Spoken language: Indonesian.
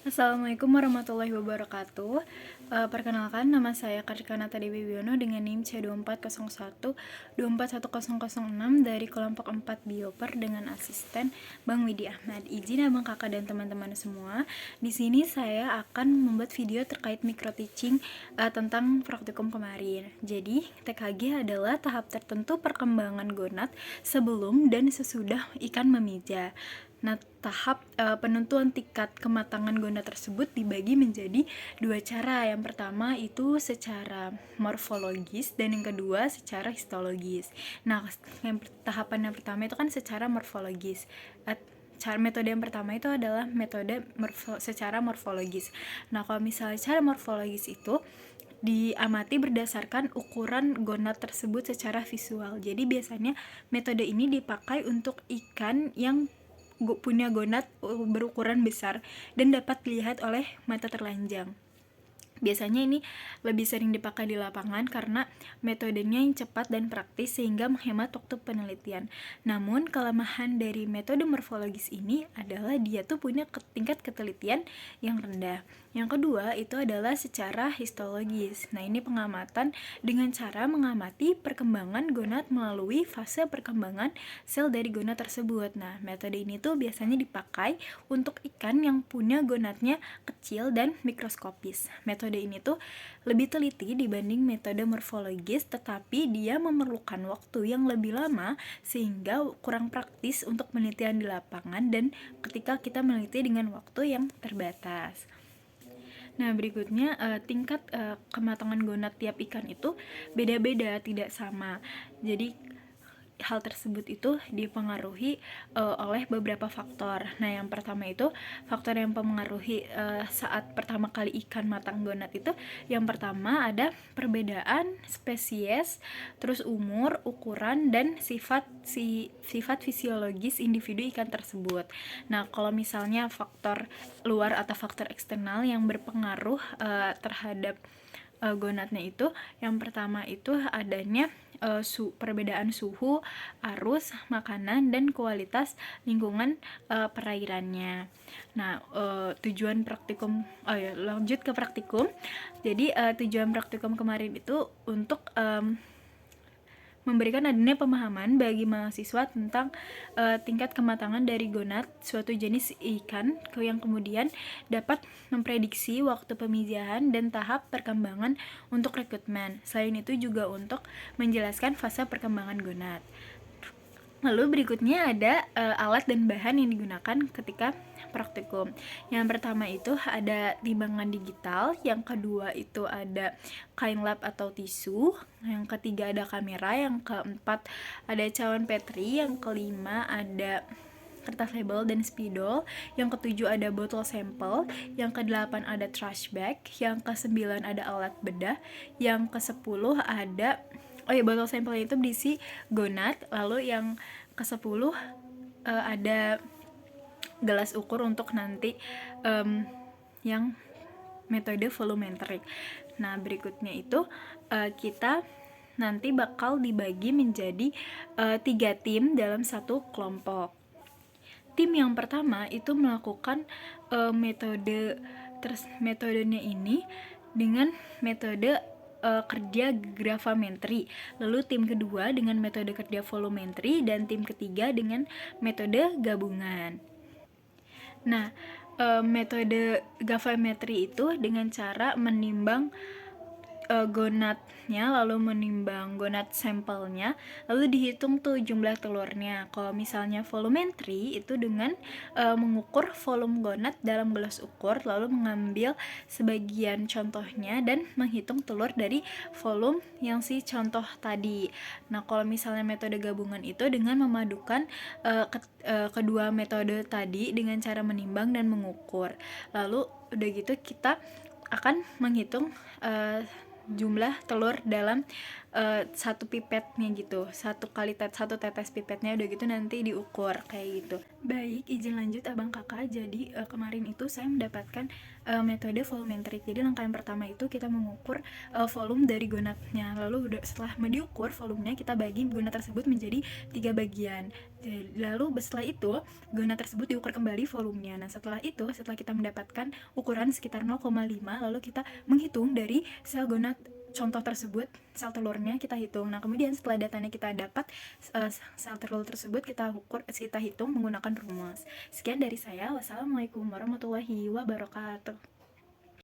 Assalamualaikum warahmatullahi wabarakatuh. Perkenalkan, nama saya Kartika Nata Dewi Wiono dengan NIM C2401241006 dari kelompok 4 Bioper dengan asisten Bang Widi Ahmad. Izin Abang Kakak dan teman-teman semua, di sini saya akan membuat video terkait micro teaching tentang praktikum kemarin. Jadi, TKG adalah tahap tertentu perkembangan gonad sebelum dan sesudah ikan memija. Nah, tahap penentuan tingkat kematangan gonad tersebut dibagi menjadi dua cara. Yang pertama itu secara morfologis dan yang kedua secara histologis. Nah, tahapan yang pertama itu kan secara morfologis. Metode yang pertama itu adalah metode secara morfologis. Nah, kalau misalnya cara morfologis itu diamati berdasarkan ukuran gonad tersebut secara visual. Jadi biasanya metode ini dipakai untuk ikan yang punya gonad berukuran besar dan dapat dilihat oleh mata telanjang. Biasanya ini lebih sering dipakai di lapangan karena metodenya yang cepat dan praktis sehingga menghemat waktu penelitian. Namun, kelemahan dari metode morfologis ini adalah dia tuh punya tingkat ketelitian yang rendah. Yang kedua itu adalah secara histologis. Nah, ini pengamatan dengan cara mengamati perkembangan gonad melalui fase perkembangan sel dari gonad tersebut. Nah, metode ini tuh biasanya dipakai untuk ikan yang punya gonadnya kecil dan mikroskopis. Metode ini tuh lebih teliti dibanding metode morfologis, tetapi dia memerlukan waktu yang lebih lama sehingga kurang praktis untuk penelitian di lapangan dan ketika kita meneliti dengan waktu yang terbatas. Nah, berikutnya tingkat kematangan gonad tiap ikan itu beda-beda, tidak sama. Jadi hal tersebut itu dipengaruhi oleh beberapa faktor. Nah, yang pertama itu faktor yang mempengaruhi saat pertama kali ikan matang gonad itu, yang pertama ada perbedaan spesies, terus umur, ukuran, dan sifat fisiologis individu ikan tersebut. Nah, kalau misalnya faktor luar atau faktor eksternal yang berpengaruh terhadap gonadnya itu, yang pertama itu adanya perbedaan suhu, arus, makanan, dan kualitas lingkungan perairannya. Nah, tujuan praktikum, lanjut ke praktikum. Jadi tujuan praktikum kemarin itu untuk memberikan adanya pemahaman bagi mahasiswa tentang tingkat kematangan dari gonad suatu jenis ikan yang kemudian dapat memprediksi waktu pemijahan dan tahap perkembangan untuk rekrutmen. Selain itu juga untuk menjelaskan fase perkembangan gonad. Lalu berikutnya ada alat dan bahan yang digunakan ketika praktikum. Yang pertama itu ada timbangan digital, yang kedua itu ada kain lap atau tisu, yang ketiga ada kamera, yang keempat ada cawan petri, yang kelima ada kertas label dan spidol, yang ketujuh ada botol sampel, yang kedelapan ada trash bag, yang kesembilan ada alat bedah, yang kesepuluh ada botol sampel itu berisi gonad, lalu yang ke-10 ada gelas ukur untuk nanti yang metode volumetrik. Nah, berikutnya itu kita nanti bakal dibagi menjadi 3 tim dalam satu kelompok. Tim yang pertama itu melakukan metodenya ini dengan metode kerja gravimetri. Lalu tim kedua dengan metode kerja volumetri dan tim ketiga dengan metode gabungan. Nah, metode gravimetri itu dengan cara menimbang gonadnya, lalu menimbang gonad sampelnya, lalu dihitung tuh jumlah telurnya. Kalau misalnya volumetri itu dengan mengukur volume gonad dalam gelas ukur, lalu mengambil sebagian contohnya dan menghitung telur dari volume yang si contoh tadi. Nah, kalau misalnya metode gabungan itu dengan memadukan kedua metode tadi dengan cara menimbang dan mengukur. Lalu udah gitu kita akan menghitung jumlah telur dalam satu pipetnya gitu, satu tetes pipetnya, udah gitu nanti diukur kayak gitu. Baik, izin lanjut abang kakak. Jadi kemarin itu saya mendapatkan metode volumetrik. Jadi langkah yang pertama itu kita mengukur volume dari gonatnya. Lalu setelah diukur volumenya, kita bagi gonat tersebut menjadi 3 bagian. Lalu setelah itu gonat tersebut diukur kembali volumenya. Nah setelah kita mendapatkan ukuran sekitar 0,5, lalu kita menghitung dari sel gonat contoh tersebut, sel telurnya kita hitung. Nah kemudian setelah datanya kita dapat, sel telur tersebut kita hitung menggunakan rumus. Sekian dari saya. Wassalamualaikum warahmatullahi wabarakatuh.